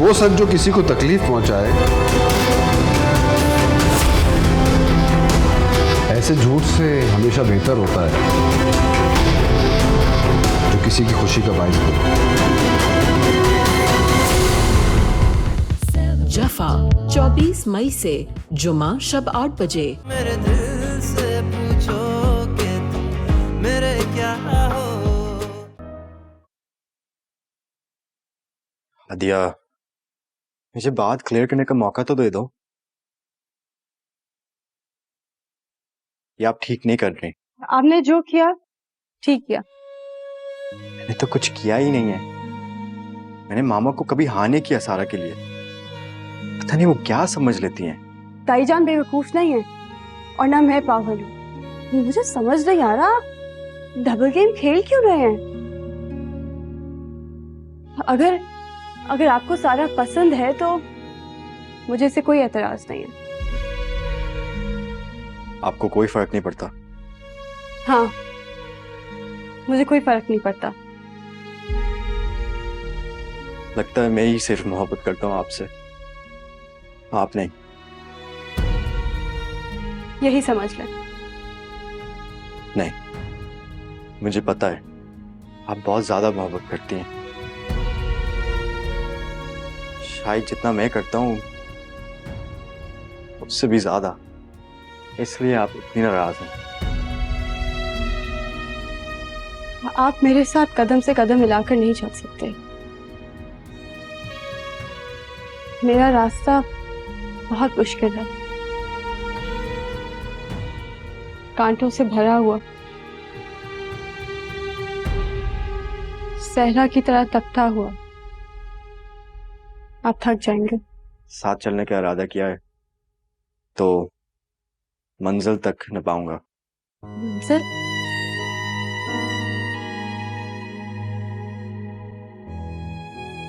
वो सच जो किसी को तकलीफ पहुंचाए, ऐसे झूठ से हमेशा बेहतर होता है जो किसी की खुशी का बायस बने। जफा 24 मई से जुमा शब 8 बजे। मेरे दिल से पूछो कि तुम मेरे क्या हो। अदिया, मुझे बात क्लियर करने का मौका तो दे दो। ये आप ठीक नहीं कर रहे। आपने जो किया ठीक किया। मैंने तो कुछ किया ही नहीं है। मैंने मामा को कभी हाँ नहीं किया सारा के लिए। पता नहीं वो क्या समझ लेती हैं। ताईजान बेवकूफ नहीं है और ना मैं पागल हूँ। मुझे समझ नहीं आ रहा आप डबल गेम खेल क्यों रहे हैं। अगर आपको सारा पसंद है तो मुझे इससे कोई एतराज नहीं है। आपको कोई फर्क नहीं पड़ता? हाँ, मुझे कोई फर्क नहीं पड़ता। लगता है मैं ही सिर्फ मोहब्बत करता हूँ आपसे, आप नहीं। यही समझ लें। नहीं, मुझे पता है आप बहुत ज्यादा मोहब्बत करती हैं। शायद जितना मैं करता हूँ उससे भी ज्यादा। इसलिए आप इतनी नाराज हैं। आप मेरे साथ कदम से कदम मिलाकर नहीं चल सकते। मेरा रास्ता बहुत मुश्किल है, कांटों से भरा हुआ, सहरा की तरह तपता हुआ। आप थक जाएंगे। साथ चलने का इरादा किया है तो मंजिल तक न पाऊंगा। सर,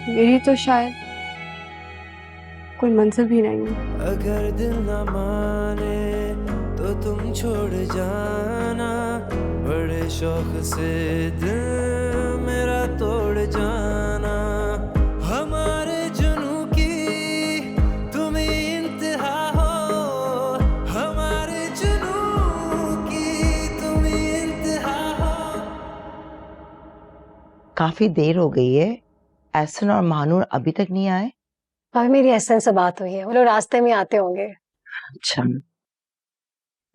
मेरी तो शायद कोई मंजिल भी नहीं है। अगर दिल न माने तो तुम छोड़ जाना, बड़े शौक से दिल मेरा तोड़ जाना। हमारे जुनू की तुम ही इंतहा हो, हमारे जुनू की तुम ही इंतहा हो। काफी देर हो गई है, एहसन और महानूर अभी तक नहीं आए। भाभी मेरी एहसन से बात हुई है, वो लोग रास्ते में आते होंगे। अच्छा,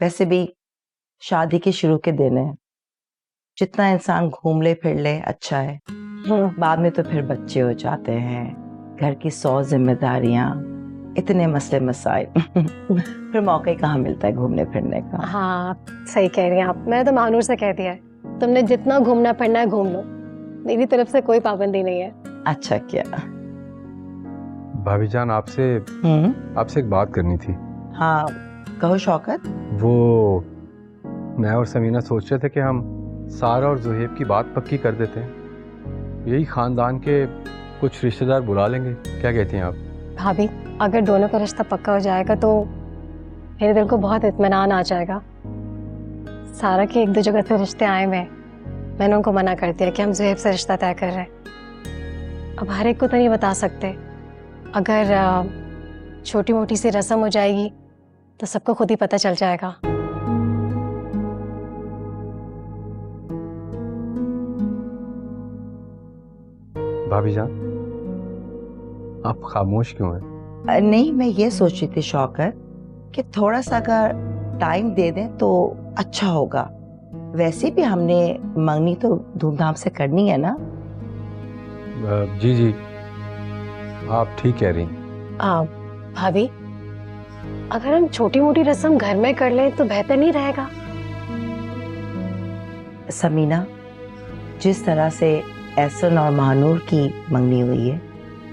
वैसे भी शादी के शुरू के दिन है, जितना इंसान घूम ले फिर ले अच्छा है। बाद में तो फिर बच्चे हो जाते हैं, घर की 100 जिम्मेदारियां, इतने मसले मसाइल फिर मौका ही कहाँ मिलता है घूमने फिरने का। हाँ, सही कह रही हैं आप। मैंने तो महानूर से कह दिया है, तुमने जितना घूमना फिरना है घूम लो, मेरी तरफ से कोई पाबंदी नहीं है। अच्छा किया। भाभी जान, आपसे एक बात करनी थी। हाँ कहो शौकत। वो मैं और समीना सोच रहे थे कि हम सारा और जुहेब की बात पक्की कर देते हैं। यही खानदान के कुछ रिश्तेदार बुला लेंगे, क्या कहती हैं आप? भाभी, अगर दोनों का रिश्ता पक्का हो जाएगा तो मेरे दिल को बहुत इत्मीनान आ जाएगा। सारा के 1-2 जगह से रिश्ते आए हुए, मैंने उनको मना कर दिया कि हम जुहेब से रिश्ता तय कर रहे हैं। अब हर एक को तो नहीं बता सकते। अगर छोटी मोटी सी रस्म हो जाएगी तो सबको खुद ही पता चल जाएगा। भाभी जान, आप खामोश क्यों हैं? नहीं, मैं ये सोच रही थी शौकत कि थोड़ा सा अगर टाइम दे दें तो अच्छा होगा। वैसे भी हमने मंगनी तो धूमधाम से करनी है ना। जी जी, आप ठीक कह रही हैं। भाभी, अगर हम छोटी मोटी रस्म घर में कर लें तो बेहतर नहीं रहेगा? समीना, जिस तरह से एहसन और महानूर की मंगनी हुई है,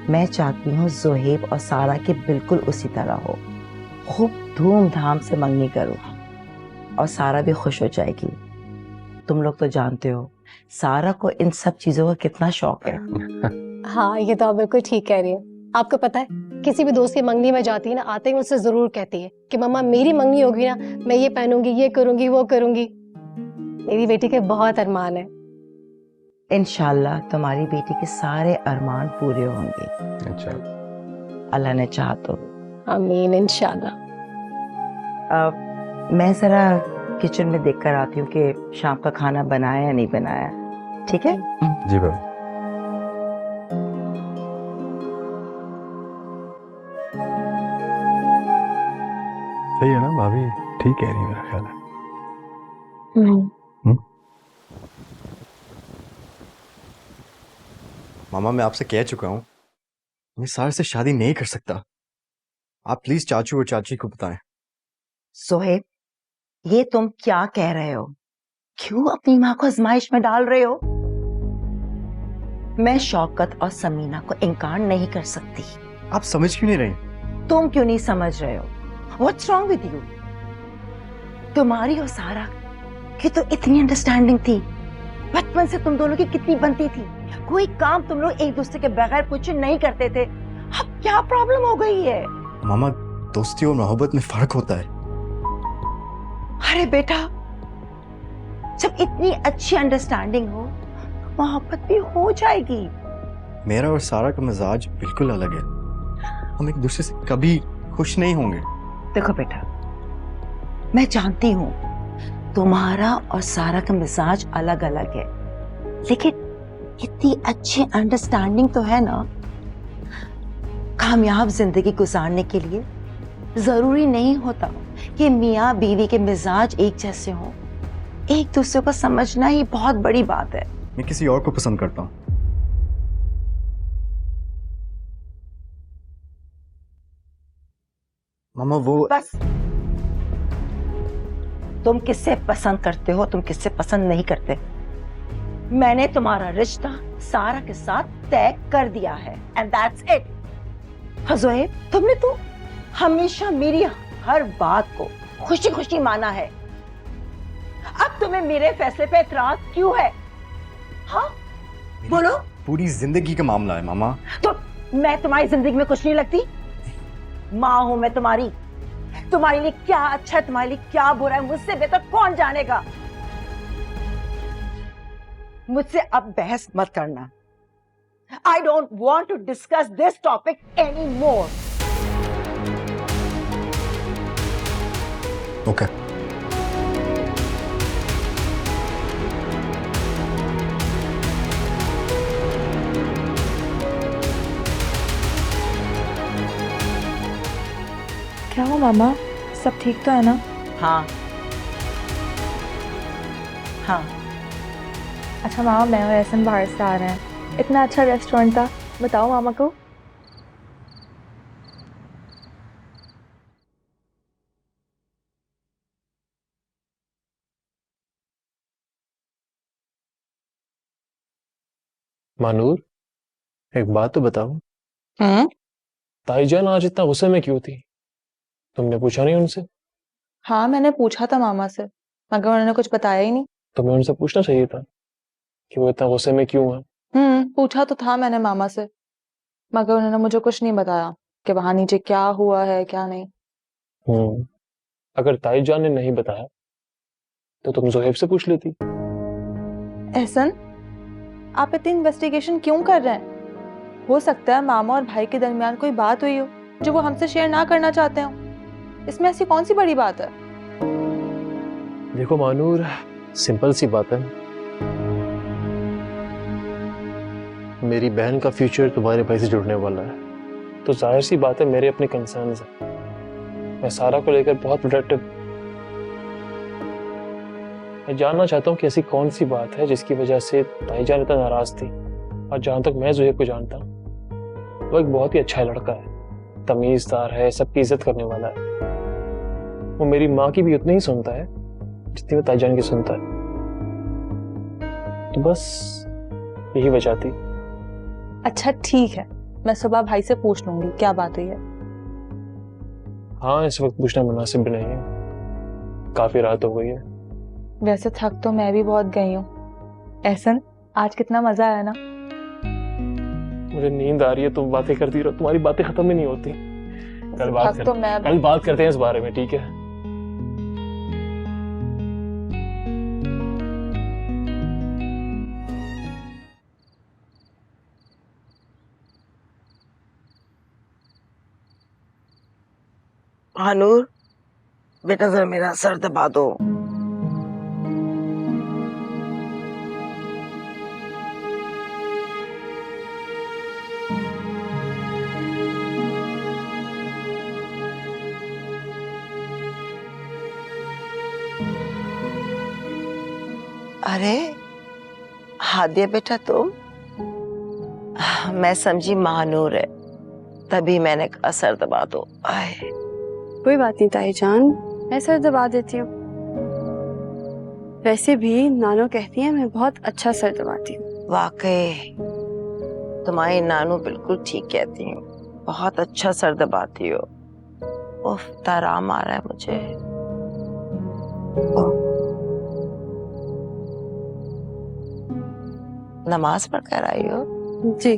मैं चाहती हूँ जोहेब और सारा के बिल्कुल उसी तरह हो। खूब धूमधाम से मंगनी करो और सारा भी खुश हो जाएगी। तुम लोग तो जानते हो सारा को इन सब चीजों का कितना शौक है। हाँ, ये तो आप बिल्कुल ठीक कह रही है। आपको पता है, किसी भी दोस्त की मंगनी में जाती है ना, आते ही मुझसे जरूर कहती है कि मम्मा मेरी मंगनी होगी ना, मैं ये पहनूंगी, ये करूंगी, वो करूंगी। मेरी बेटी के बहुत अरमान है। इंशाल्लाह तुम्हारी बेटी के सारे अरमान पूरे होंगे। अच्छा, अल्लाह ने चाहा तो। आमीन इंशाल्लाह। मैं जरा किचन में देख कर आती हूँ कि शाम का खाना बनाया या नहीं बनाया, ठीक है? जी भाभी। सही है ना भाभी, ठीक कह रही है मेरा ख्याल है। मामा मैं आपसे कह चुका हूँ मैं सारे से शादी नहीं कर सकता। आप प्लीज चाचू और चाची को बताएं। सोहेब, ये तुम क्या कह रहे हो? क्यों अपनी माँ को आजमाइश में डाल रहे हो? मैं शौकत और समीना को इनकार नहीं कर सकती। आप समझ क्यों नहीं रही? तुम क्यों नहीं समझ रहे हो? What's wrong with you? तुम्हारी और सारा की तो इतनी अंडरस्टैंडिंग थी, बचपन से तुम दोनों की कितनी बनती थी, कोई काम तुम लोग एक दूसरे के बगैर कुछ नहीं करते थे। अब क्या प्रॉब्लम हो गई है? मामा दोस्ती और मोहब्बत में फर्क होता है। अरे बेटा, जब इतनी अच्छी अंडरस्टैंडिंग हो मोहब्बत भी हो जाएगी। मेरा और सारा का मिजाज बिल्कुल अलग है, हम एक दूसरे से कभी खुश नहीं होंगे। देखो बेटा, मैं जानती हूँ तुम्हारा और सारा का मिजाज अलग अलग है, लेकिन इतनी अच्छी अंडरस्टैंडिंग तो है ना। कामयाब जिंदगी गुजारने के लिए जरूरी नहीं होता कि मियाँ बीवी के मिजाज एक जैसे हों। एक दूसरे को समझना ही बहुत बड़ी बात है। मैं किसी और को पसंद करता हूँ। मामा वो बस, तुम किससे पसंद करते हो, तुम किससे पसंद नहीं करते, मैंने तुम्हारा रिश्ता सारा के साथ तय कर दिया है, एंड दैट्स इट। ज़ोहैब, तुमने तो हमेशा मेरी हर बात को खुशी खुशी माना है, अब तुम्हें मेरे फैसले पे एतराज क्यों है? हाँ बोलो। पूरी जिंदगी का मामला है मामा। तो मैं तुम्हारी जिंदगी में कुछ नहीं लगती? माँ हूं मैं तुम्हारी, तुम्हारे लिए क्या अच्छा है, तुम्हारे लिए क्या बुरा है, मुझसे बेहतर कौन जानेगा? मुझसे अब बहस मत करना। I don't want to discuss this topic anymore. Okay. क्या हुआ मामा, सब ठीक तो है ना? हाँ हाँ। अच्छा मामा, मैं और एहसन बाहर से आ रहे हैं, इतना अच्छा रेस्टोरेंट था, बताओ मामा को। मानूर, एक बात तो बताओ, ताईजान आज इतना गुस्से में क्यों थी? तुमने पूछा नहीं उनसे? हाँ मैंने पूछा था मामा से, मगर उन्होंने कुछ बताया ही नहीं। तुम्हें उनसे पूछना चाहिए था कि वो इतना गुस्से में क्यों है। पूछा तो था मैंने मामा से, मगर उन्होंने मुझे कुछ नहीं बताया कि वहां नीचे क्या हुआ है क्या नहीं। अगर ताईजान ने नहीं बताया तो तुम ज़ोहैब से पूछ लेती। एहसन, आप इतनी इन्वेस्टिगेशन क्यों कर रहे हैं? हो सकता है मामा और भाई के दरमियान कोई बात हुई हो जो वो हमसे शेयर ना करना चाहते हो, इसमें ऐसी कौन सी बड़ी बात है? देखो मानूर, सिंपल सी बात है, मेरी बहन का फ्यूचर तुम्हारे भाई से जुड़ने वाला है, तो जाहिर सी बात है मेरे अपने कंसर्न्स हैं। मैं सारा को लेकर बहुत प्रोटेक्टिव, मैं जानना चाहता हूँ कि ऐसी कौन सी बात है जिसकी वजह से ताईजान इतना नाराज थी। और जहां तक मैं ज़ोहैब को जानता हूँ, वो एक बहुत ही अच्छा लड़का है, तमीज़दार है, सबकी इज्जत करने वाला है। वो मेरी माँ की भी उतनी ही सुनता है जितनी वो ताईजान की सुनता है। तो बस यही वजह थी। अच्छा ठीक है, मैं सुबह भाई से पूछ लूंगी क्या बात हुई है। हाँ, इस वक्त पूछना मुनासिब नहीं है, काफी रात हो गई है। वैसे थक तो मैं भी बहुत गई हूँ। एहसन, आज कितना मजा आया ना? मुझे नींद आ रही है, तुम बातें करती रहो, तुम्हारी बातें खत्म ही नहीं होती। कल बात करते हैं इस बारे में, ठीक है? हाँ नूर, बेटा जरा मेरा सर दबा दो। अरे हादिया बेटा तुम? मैं समझी महानूर है, तभी मैंने कहा सर दबा दो। आए कोई बात नहीं ताई जान, मैं सर दबा देती हूँ। वैसे भी नानो कहती है मैं बहुत अच्छा सर दबाती हूँ। वाकई तुम्हारी नानू बिल्कुल ठीक कहती हूँ, बहुत अच्छा सर दबाती हो। उफ, आराम आ रहा है मुझे। नमाज पढ़ कर आई हो? जी।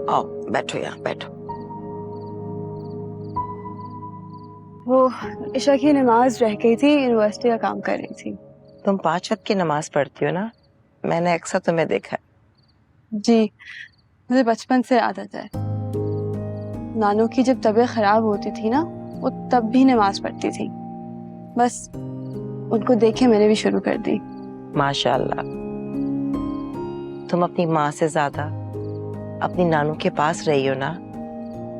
आओ बैठो, यहाँ बैठो। वो ईशा की नमाज रह गई थी, यूनिवर्सिटी का काम कर रही थी। तुम 5 वक्त की नमाज पढ़ती हो ना? मैंने अक्सर तुम्हें देखा है। जी, मुझे बचपन से आदत है। नानू की जब तबीयत खराब होती थी ना, वो तब भी नमाज पढ़ती थी। बस उनको देखे मैंने भी शुरू कर दी। माशाल्लाह, तुम अपनी माँ से ज्यादा अपनी नानू के पास रही हो ना,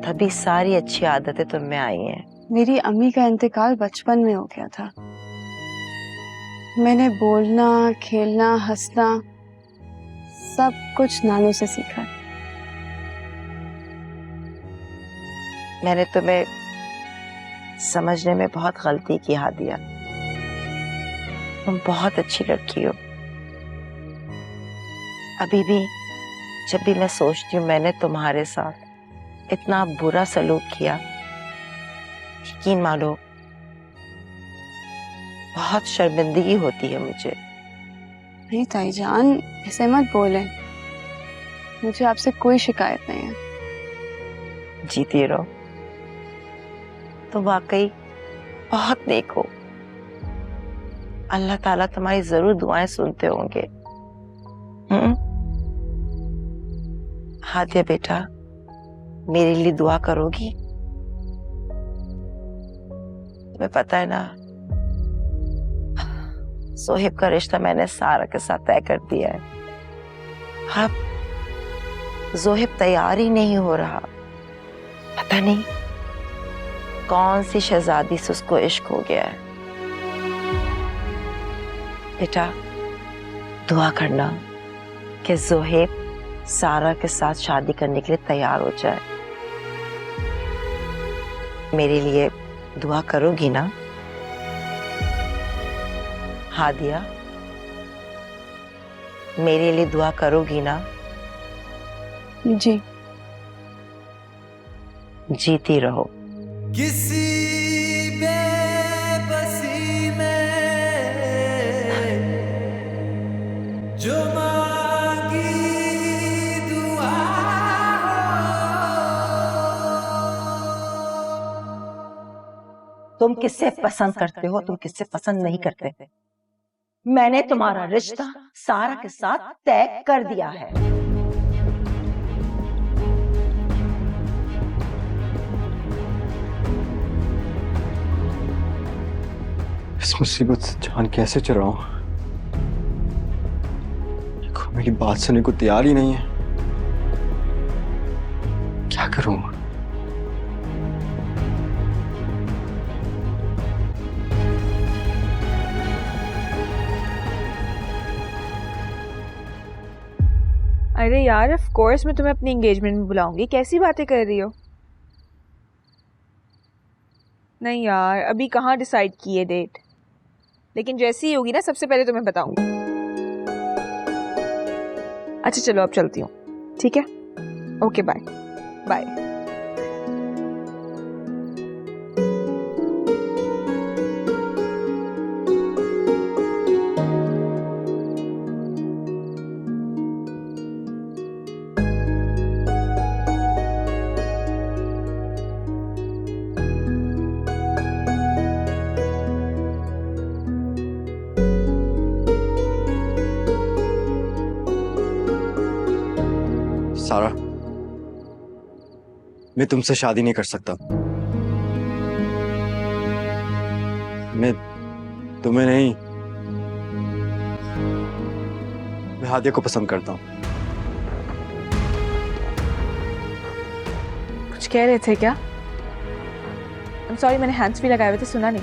तभी सारी अच्छी आदतें तुम में आई हैं। मेरी अम्मी का इंतकाल बचपन में हो गया था। मैंने बोलना, खेलना, हंसना सब कुछ नानू से सीखा। मैंने तुम्हें समझने में बहुत गलती की हादिया। तुम बहुत अच्छी लड़की हो। अभी भी जब भी मैं सोचती हूँ मैंने तुम्हारे साथ इतना बुरा सलूक किया, यकीन मानो बहुत शर्मिंदगी होती है मुझे। नहीं ताई जान, ऐसे मत बोले। मुझे आपसे कोई शिकायत नहीं है। जीती रहो, तुम वाकई बहुत नेक हो। अल्लाह ताला तुम्हारी जरूर दुआएं सुनते होंगे। हादिया बेटा, मेरे लिए दुआ करोगी? तुम्हें पता है ना, सोहेब का रिश्ता मैंने सारा के साथ तय कर दिया है। अब जोहेब तैयार ही नहीं हो रहा। पता नहीं कौन सी शहजादी से उसको इश्क हो गया है। बेटा दुआ करना कि जोहेब सारा के साथ शादी करने के लिए तैयार हो जाए। मेरे लिए दुआ करोगी ना हादिया? मेरे लिए दुआ करोगी ना? जी। जीती रहो। किसी बेबसी में जो मांगी दुआ तुम किससे पसंद करते हो, तुम किससे पसंद नहीं करते? मैंने तुम्हारा रिश्ता सारा के साथ तय कर दिया है। इस मुसीबत से जान कैसे चुराऊं? देखो मेरी बात सुनने को तैयार ही नहीं है। क्या करूं? अरे यार, ऑफ कोर्स मैं तुम्हें अपनी एंगेजमेंट में बुलाऊंगी। कैसी बातें कर रही हो? नहीं यार, अभी कहाँ डिसाइड की है डेट, लेकिन जैसी ही होगी ना सबसे पहले तुम्हें बताऊंगी। अच्छा चलो अब चलती हूँ, ठीक है? Okay bye bye. सारा, मैं तुमसे शादी नहीं कर सकता। मैं तुम्हें नहीं, मैं हादिया को पसंद करता हूँ। कुछ कह रहे थे क्या? सॉरी, मैंने हैंड्स फ्री लगाए हुए थे, सुना नहीं।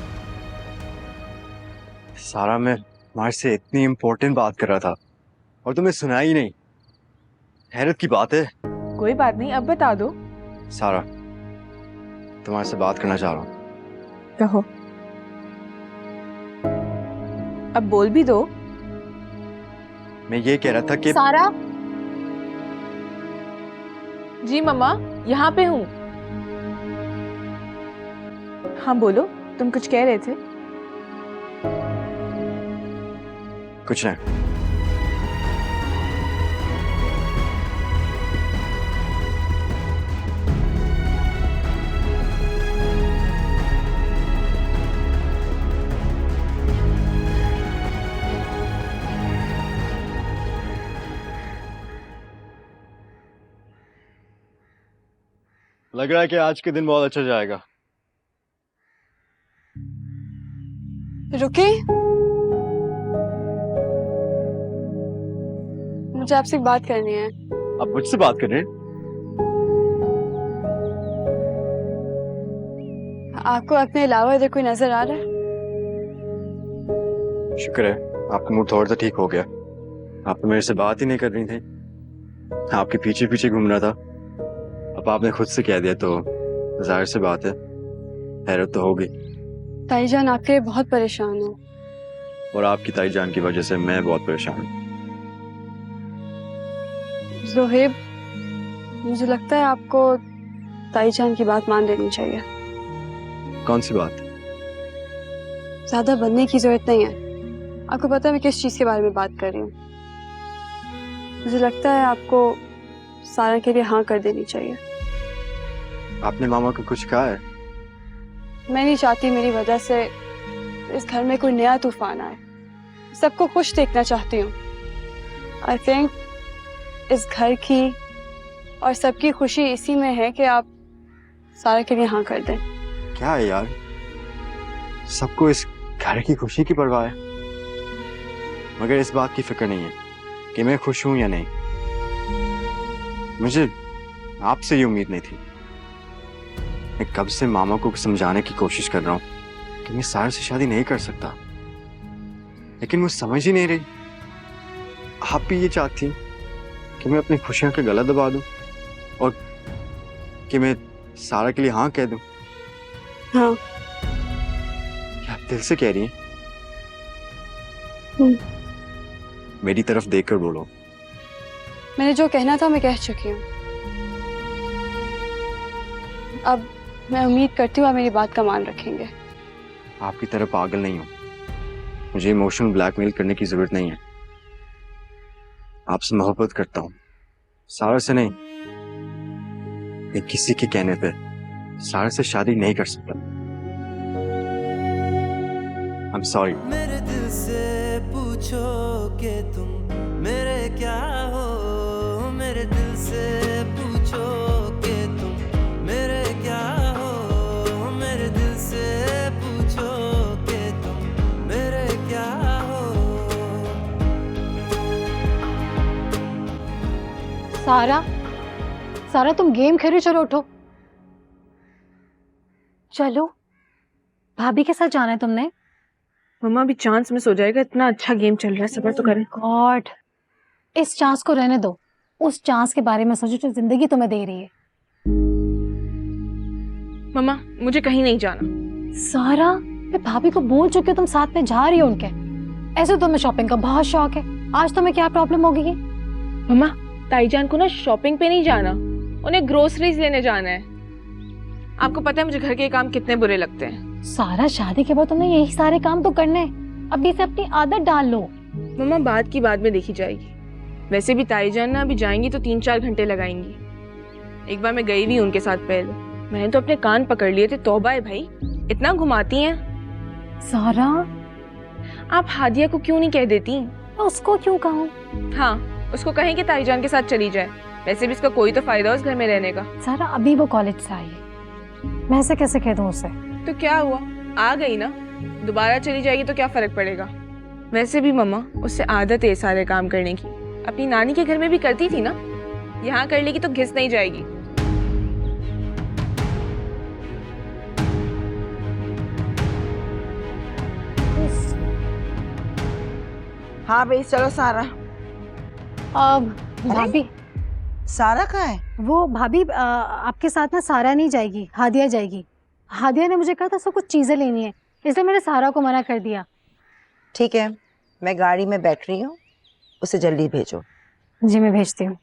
सारा, मैं तुम्हारे से इतनी इम्पोर्टेंट बात कर रहा था और तुम्हें सुना ही नहीं। हैरत की बात है। कोई बात नहीं, अब बता दो। सारा, तुम्हारे से बात करना चाह रहा हूँ। कहो, अब बोल भी दो। मैं ये कह रहा था कि सारा, जी मम्मा, यहाँ पे हूँ। हाँ बोलो, तुम कुछ कह रहे थे। कुछ नहीं। लग रहा है कि आज के दिन बहुत अच्छा जाएगा। रुके, मुझे आपसे एक बात करनी है। आप मुझसे बात कर रहे हैं? आपको अपने अलावा इधर कोई नजर आ रहा है? शुक्र है आपका मूड थोड़ा सा ठीक हो गया। आप तो मेरे से बात ही नहीं कर रही थी, आपके पीछे पीछे घूम रहा था। अब आपने खुद से कह दिया तो जाहिर सी बात है हैरत तो होगी। ताईजान आपके लिए बहुत परेशान हूँ। और आपकी ताईजान की वजह से मैं बहुत परेशान हूँ। ज़ोहेब, मुझे लगता है आपको ताईजान की बात मान लेनी चाहिए। कौन सी बात? ज्यादा बनने की जरूरत नहीं है। आपको पता है मैं किस चीज के बारे में बात कर रही हूँ? मुझे लगता है आपको सारा के लिए हाँ कर देनी चाहिए। आपने मामा को कुछ कहा है? मैं नहीं चाहती मेरी वजह से इस घर में कोई नया तूफान आए। सबको खुश देखना चाहती हूँ। आई थिंक इस घर की और सबकी खुशी इसी में है कि आप सारा के लिए हाँ कर दें। क्या है यार, सबको इस घर की खुशी की परवाह है, मगर इस बात की फिक्र नहीं है कि मैं खुश हूं या नहीं। मुझे आपसे ये उम्मीद नहीं थी। मैं कब से मामा को समझाने की कोशिश कर रहा हूं कि मैं सारा से शादी नहीं कर सकता, लेकिन वो समझ ही नहीं रही। आप भी ये चाहती हैं कि मैं अपनी खुशियां का गला दबा दूं और कि मैं सारा के लिए हाँ कह दूं? हाँ। क्या आप दिल से कह रही हैं? मेरी तरफ देखकर बोलो। मैंने जो कहना था मैं कह चुकी हूँ। अब मैं उम्मीद करती हूँ आप मेरी बात का मान रखेंगे। आपकी तरफ पागल नहीं हूं, मुझे इमोशनल ब्लैकमेल करने की जरूरत नहीं है। आपसे मोहब्बत करता हूं, सारा से नहीं। मैं किसी के कहने पे सारा से शादी नहीं कर सकता। I'm sorry। मेरे दिल से पूछो कि तुम मेरे क्या हो, मेरे दिल से पूछो कि तुम मेरे क्या हो, मेरे दिल से पूछो कि तुम मेरे क्या हो। सारा, सारा तुम गेम खेलो, चलो उठो। चलो, भाभी के साथ जाना है तुमने? मम्मा अभी चांस मिस हो जाएगा, इतना अच्छा गेम चल रहा है, सब्र तो करें। गॉड, इस चांस को रहने दो, उस चांस के बारे में सोचो जो जिंदगी तुम्हें दे रही है। मम्मा मुझे कहीं नहीं जाना। सारा, मैं भाभी को बोल चुकी हूँ तुम साथ में जा रही हो उनके। ऐसे तुम्हें शॉपिंग का बहुत शौक है, आज तुम्हें क्या प्रॉब्लम होगी? मम्मा ताईजान को ना शॉपिंग पे नहीं जाना, उन्हें ग्रोसरीज लेने जाना है। आपको पता है मुझे घर के काम कितने बुरे लगते हैं। सारा, शादी के बाद तुमने यही सारे काम तो करने हैं, अभी से अपनी आदत डाल लो। मम्मा बात की बाद में देखी जाएगी। वैसे भी ताईजान ना अभी जाएंगी तो 3-4 घंटे लगाएंगी। एक बार मैं गई भी उनके साथ पहले, मैंने तो अपने कान पकड़ लिए थे। तौबा है भाई, इतना घुमाती हैं। सारा, आप हादिया को क्यों नहीं कह देती? उसको क्यों कहूँ? हाँ, उसको कहें कि ताईजान के साथ चली जाए। वैसे भी इसका कोई तो फायदा हो इस घर में रहने का। सारा, अभी वो कॉलेज से आई है, मैं ऐसे कैसे कह दूँ उसे? तो क्या हुआ, आ गई ना, दोबारा चली जाएगी तो क्या फर्क पड़ेगा? वैसे भी मम्मा, उससे आदत है सारे काम करने की। अपनी नानी के घर में भी करती थी ना, यहाँ कर लेगी तो घिस नहीं जाएगी। हाँ भाई चलो सारा। भाभी, सारा कहाँ है? वो भाभी आपके साथ ना सारा नहीं जाएगी, हादिया जाएगी। हादिया ने मुझे कहा था उसको कुछ चीजें लेनी है, इसलिए मैंने सारा को मना कर दिया। ठीक है, मैं गाड़ी में बैठ रही हूँ, उसे जल्दी भेजो। जी मैं भेजती हूँ।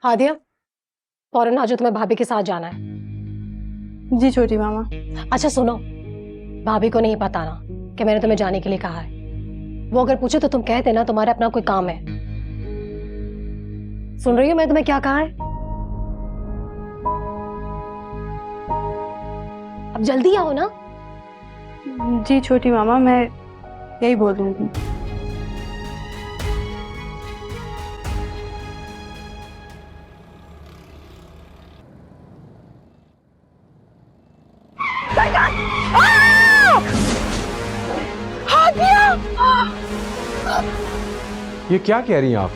हादिया, फौरन आ जाओ, तुम्हें भाभी के साथ जाना है। जी छोटी मामा। अच्छा सुनो, भाभी को नहीं पता ना कि मैंने तुम्हें जाने के लिए कहा है। वो अगर पूछे तो तुम कह देना तुम्हारा अपना कोई काम है। सुन रही हो मैंने तुम्हें क्या कहा है? अब जल्दी आओ ना। जी छोटी मामा, मैं यही बोल दूंगी। ये क्या कह रही हैं आप?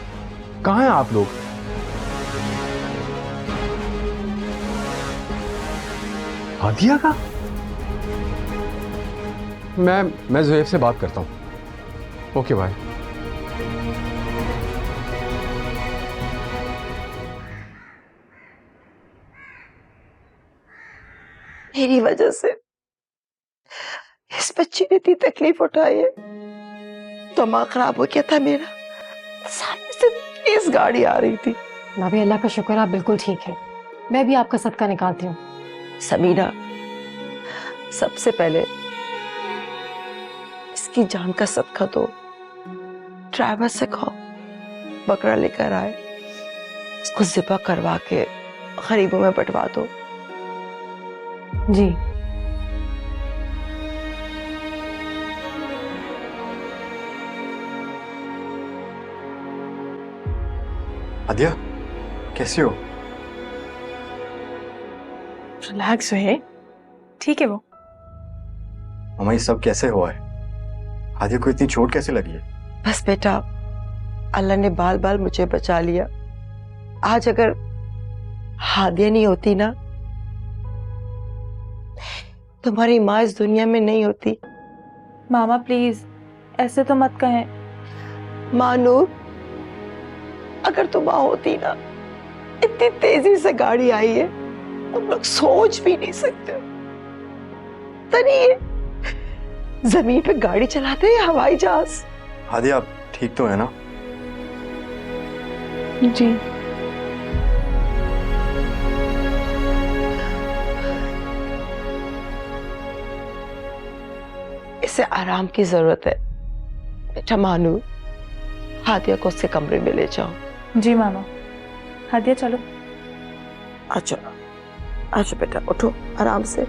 कहाँ हैं आप लोग? हादिया का? मैं ज़ुहैब से बात करता हूँ। Okay bye. मेरी वजह से इस बच्ची ने इतनी तकलीफ उठाई है। दिमाग खराब हो गया था मेरा। सामने से तेज गाड़ी आ रही थी। भाभी अल्लाह का शुक्र आप बिल्कुल ठीक है। मैं भी आपका सदका निकालती हूँ। समीना, सबसे पहले इसकी जान का सदका दो। ड्राइवर से कहो बकरा लेकर आए, उसको ज़िबा करवा के गरीबों में बंटवा दो। जी हादिया, कैसी हो? रिलैक्स है, ठीक है वो। मामा ये सब कैसे हुआ है? हादिया को इतनी चोट कैसे लगी है? बस बेटा, अल्लाह ने बाल बाल मुझे बचा लिया। आज अगर हादिया नहीं होती ना, तुम्हारी माँ इस दुनिया में नहीं होती। मामा प्लीज ऐसे तो मत कहें। मानूर, अगर तुम माँ होती ना, इतनी तेजी से गाड़ी आई है तुम लोग सोच भी नहीं सकते। तनी ये जमीन पे गाड़ी चलाते हैं या हवाई जहाज? हादिया आप ठीक तो है ना? जी इसे आराम की जरूरत है। बेटा मानू, हादिया को उसके कमरे में ले जाओ। जी मामा। हादिया चलो। अच्छा अच्छा बेटा, उठो आराम से,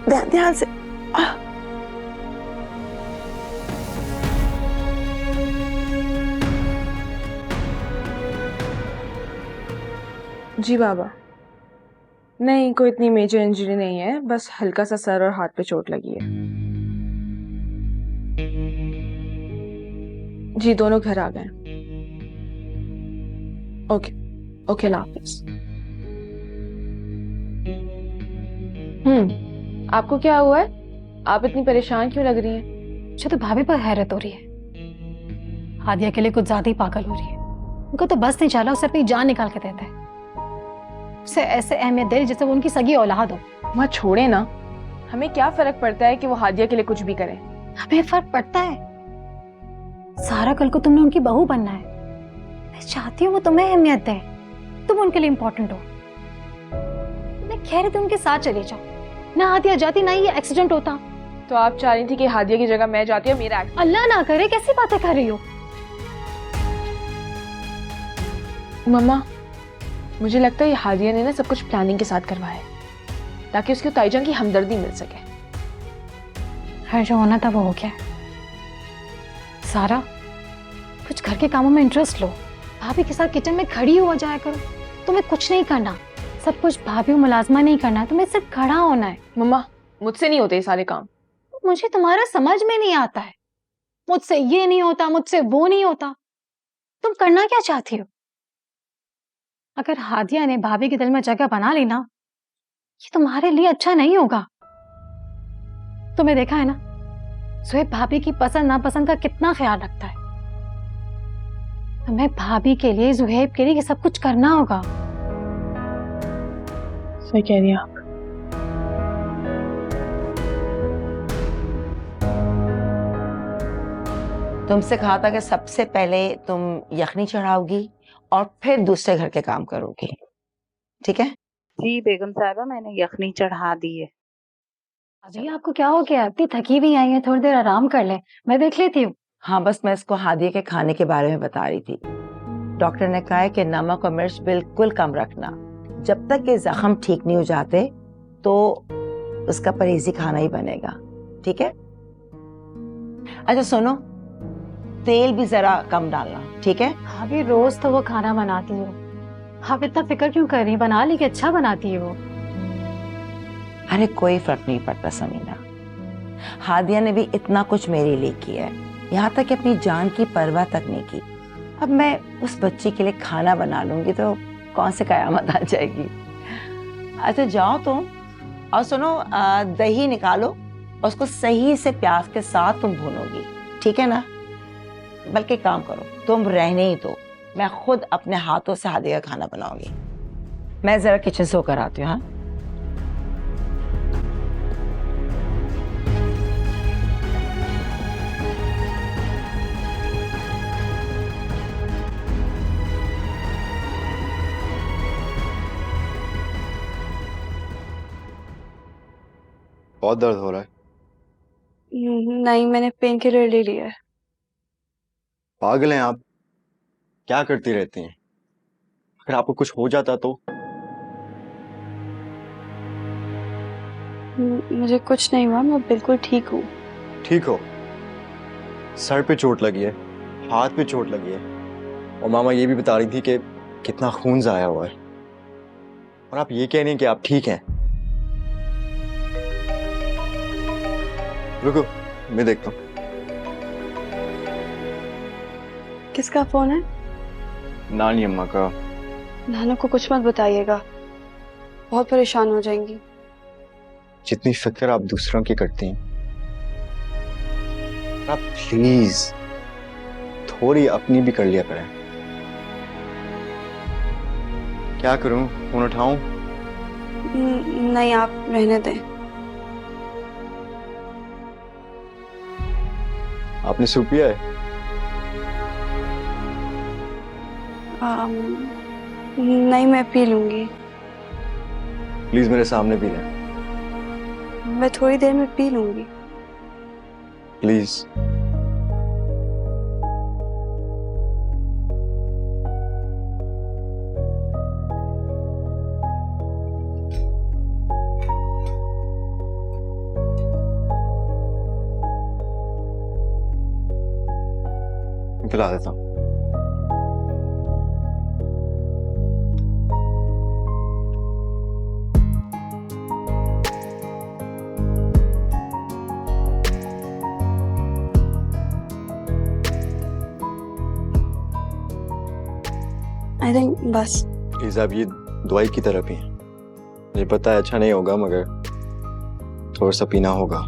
ध्यान से। जी बाबा, नहीं कोई इतनी मेजर इंजरी नहीं है, बस हल्का सा सर और हाथ पे चोट लगी है। जी दोनों घर आ गए। ओके ओके, अल्लाह हाफिज। आपको क्या हुआ है? आप इतनी परेशान क्यों लग रही हैं? मुझे तो भाभी पर हैरत हो रही है। हादिया के लिए कुछ ज्यादा ही पागल हो रही है। उनको तो बस नहीं चला, उसे अपनी जान निकाल के देते हैं। उसे ऐसे अहमियत दे जैसे वो उनकी सगी औलाद हो। वहाँ छोड़े ना, हमें क्या फर्क पड़ता है कि वो हादिया के लिए कुछ भी करे। हमें फर्क पड़ता है। सारा कल को तुमने उनकी बहू बनना है। मैं चाहती हूँ वो तुम्हें अहमियत दे, तुम उनके लिए इम्पोर्टेंट हो। मैं कह रही थी उनके साथ चले जाओ, ना हादिया जाती ना ये एक्सीडेंट होता। तो आप चाह रही थी कि हादिया की जगह मैं जाती और मेरा अल्लाह ना करे, कैसी बातें कर रही हो? मम्मा, मुझे लगता है ये हादिया ने ना सब कुछ प्लानिंग के साथ करवाया है, ताकि उसको ताईजान की हमदर्दी मिल सके। हर जो होना था वो हो गया। सारा, कुछ घर के कामों में इंटरेस्ट लो। भाभी के साथ किचन में खड़ी हुआ जाया करो। तुम्हें कुछ नहीं करना, सब कुछ भाभी मुलाजमा नहीं करना है, तुम्हें सिर्फ खड़ा होना है। मम्मा मुझसे नहीं होते ये सारे काम। मुझे तुम्हारा समझ में नहीं आता है, मुझसे ये नहीं होता, मुझसे वो नहीं होता। तुम करना क्या चाहती हो? अगर हादिया ने भाभी के दिल में जगह बना ली ना, ये तुम्हारे लिए अच्छा नहीं होगा। तुम्हें देखा है ना, सुहेब भाभी की पसंद नापसंद का कितना ख्याल रखता है। तुम्हें भाभी के लिए, सुहेब के लिए ये सब कुछ करना होगा। सही कह रही हैं आप। तुमसे कहा था कि सबसे पहले तुम यखनी चढ़ाओगी और फिर दूसरे घर के काम करोगी, ठीक है? जी बेगम साहिबा, मैंने यखनी चढ़ा दी है। अभी आपको क्या हो गया? इतनी थकी भी आई है, थोड़ी देर आराम कर ले, मैं देख लेती हूँ। हाँ, बस मैं इसको हादिया के खाने के बारे में बता रही थी। डॉक्टर ने कहा है कि नमक और मिर्च बिल्कुल कम रखना। जब तक ये जख्म ठीक नहीं हो जाते तो उसका परहेजी खाना ही बनेगा, ठीक है? अच्छा सुनो, तेल भी जरा कम डालना, ठीक है? भाभी रोज तो वो खाना बनाती हो, आप इतना फिक्र क्यों कर रही? बना ली कि अच्छा बनाती है वो। अरे कोई फर्क नहीं पड़ता समीना, हादिया ने भी इतना कुछ मेरे लिए किया है, यहाँ तक कि अपनी जान की परवाह तक नहीं की। अब मैं उस बच्ची के लिए खाना बना लूंगी तो कौन से कयामत आ जाएगी। अच्छा जाओ तुम, और सुनो दही निकालो और उसको सही से प्याज के साथ तुम भूनोगी, ठीक है ना? बल्कि काम करो, तुम रहने ही दो, मैं खुद अपने हाथों से हादिया का खाना बनाऊंगी। मैं जरा किचन से होकर आती हूँ। हाँ बहुत दर्द हो रहा है? नहीं, मैंने पेन किलर ले लिया है। पागल हैं आप, क्या करती रहती हैं? अगर आपको कुछ हो जाता तो? मुझे कुछ नहीं हुआ, मैं बिल्कुल ठीक हूँ। ठीक हो? सर पे चोट लगी है, हाथ पे चोट लगी है, और मामा ये भी बता रही थी कि कितना खून जाया हुआ है, और आप ये कह रही हैं कि आप ठीक हैं। रुको, मैं देखता हूँ। किसका फोन है? नानी अम्मा का। नानू को कुछ मत बताइएगा, बहुत परेशान हो जाएंगी। जितनी फिक्र आप दूसरों की करती हैं, आप प्लीज थोड़ी अपनी भी कर लिया करें। क्या करूं, फोन उठाऊं? नहीं, आप रहने दें। आपने सूप पिया है? नहीं, मैं पी लूंगी। प्लीज मेरे सामने पी लें, मैं थोड़ी देर में पी लूंगी। प्लीज। पिला देता हूँ। आई थिंक बस। प्लीज आप ये दवाई की तरह पिए। मुझे पता है अच्छा नहीं होगा, मगर थोड़ा सा पीना होगा।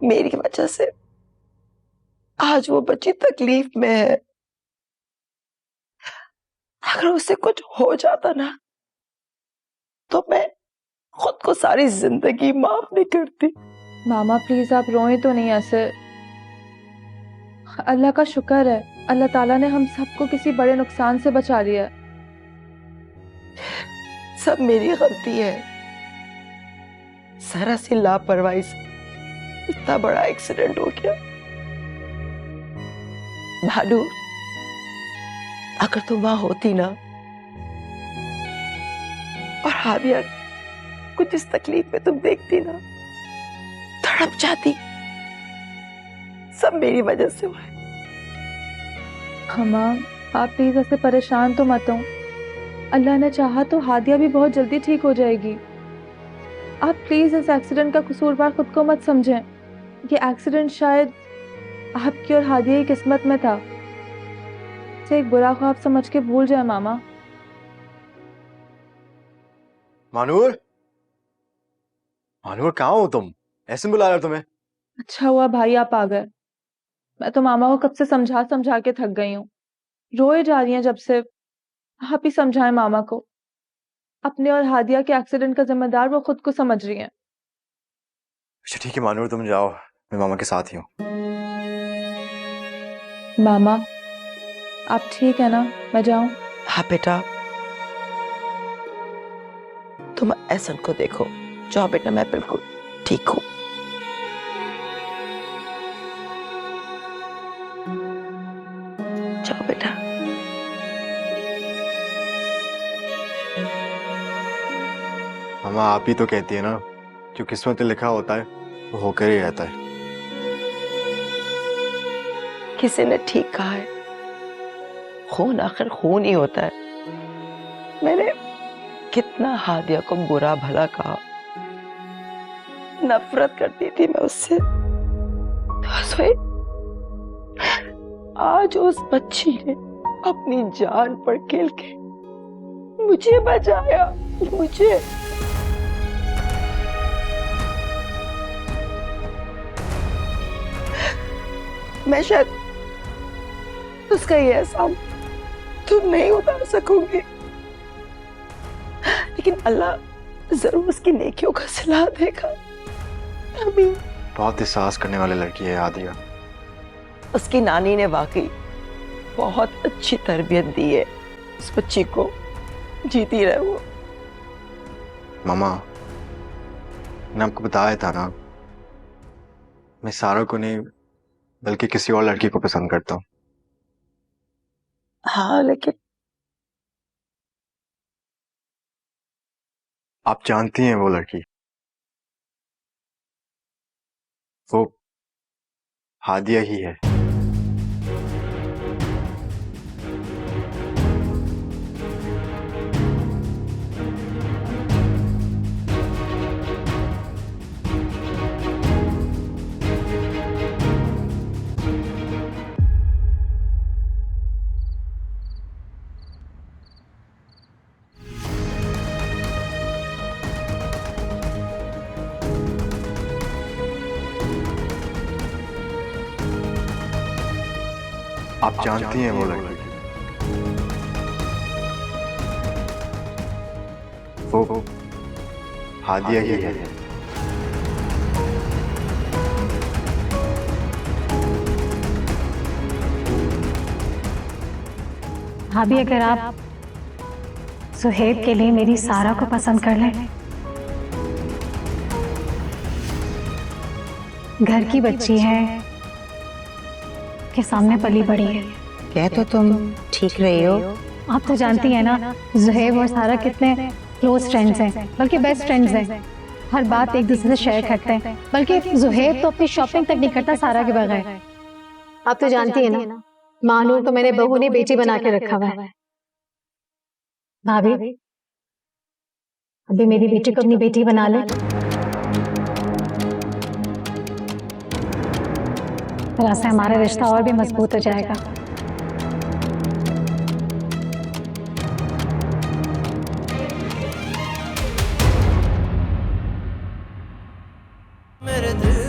मेरी वजह से आज वो बच्ची तकलीफ में है। अगर उसे कुछ हो जाता ना तो मैं खुद को सारी जिंदगी माफ नहीं करती। मामा प्लीज आप रोएं तो नहीं ऐसे। अल्लाह का शुक्र है, अल्लाह ताला ने हम सबको किसी बड़े नुकसान से बचा लिया है। सब मेरी गलती है। जरा सी लापरवाही से इतना बड़ा एक्सीडेंट हो गया। भानु, अगर तुम वहां होती ना और हादिया कुछ इस तकलीफ में तुम देखती ना तड़प जाती। सब मेरी वजह से हुआ है। अम्मा आप प्लीज ऐसे परेशान तो मत हो। अल्लाह ने चाहा तो हादिया भी बहुत जल्दी ठीक हो जाएगी। आप प्लीज इस एक्सीडेंट का कसूरवार खुद को मत समझें। ये एक्सीडेंट शायद आपकी और हादिया की किस्मत में था। इसे एक बुरा ख्वाब समझ के भूल जाए मामा। मानूर, मानूर कहाँ हो तुम? ऐसे बुला रहा तुम्हें। अच्छा हुआ भाई आप आ गए। मैं तो मामा को कब से समझा समझा के थक गई हूँ। रोए जा रही हैं जब से। आप ही समझाएं मामा को। अपने और हादिया के एक्सीडेंट का जिम्मेदार वो खुद को समझ रही हैं। अच्छा ठीक है मानूर, तुम जाओ, मैं मामा के साथ ही हूँ। मामा आप ठीक है ना? मैं जाऊं? हाँ बेटा, तुम ऐसन को देखो। जाओ बेटा, मैं बिल्कुल ठीक हूँ। जाओ बेटा। मामा आप ही तो कहती है ना, जो किस्मत में लिखा होता है वो होकर ही रहता है। किसी ने ठीक कहा है, खून आखिर खून ही होता है। मैंने कितना हादिया को बुरा भला कहा, नफरत करती थी मैं उससे। तो आज उस बच्ची ने अपनी जान पर खेल के मुझे बचाया। मुझे मैं शायद उसका ये एहसान तुम नहीं उतार सकूंगी, लेकिन अल्लाह जरूर उसकी नेकियों का सिला देगा। आमीन। बहुत एहसास करने वाली लड़की है आदिया। उसकी नानी ने वाकई बहुत अच्छी तरबियत दी है उस बच्ची को। जीती रहे वो। मामा मैंने आपको बताया था ना, मैं सारा को नहीं बल्कि किसी और लड़की को पसंद करता हूँ। हाँ लेकिन आप जानती हैं वो लड़की, वो हादिया ही है। आप जानती हैं वो लड़की, वो हादिया ही है। भाभी अगर आप सुहेब के लिए मेरी सारा को पसंद कर लें, घर की बच्ची है, के सामने पली बड़ी है। कह तो तुम ठीक रही हो। आप तो जानती हैं ना सुहेब और सारा कितने क्लोज फ्रेंड्स हैं, बल्कि बेस्ट फ्रेंड्स हैं। हर बात एक दूसरे से शेयर करते हैं, बल्कि सुहेब तो अपनी शॉपिंग तक नहीं करता सारा के बगैर। आप तो जानती हैं ना मानूर तो मैंने बहू ने बेटी बना के रखा हुआ है। भाभी अभी मेरी बेटी को अपनी बेटी बना ले, फिर ऐसे हमारा रिश्ता और भी मजबूत हो जाएगा। मेरे दिल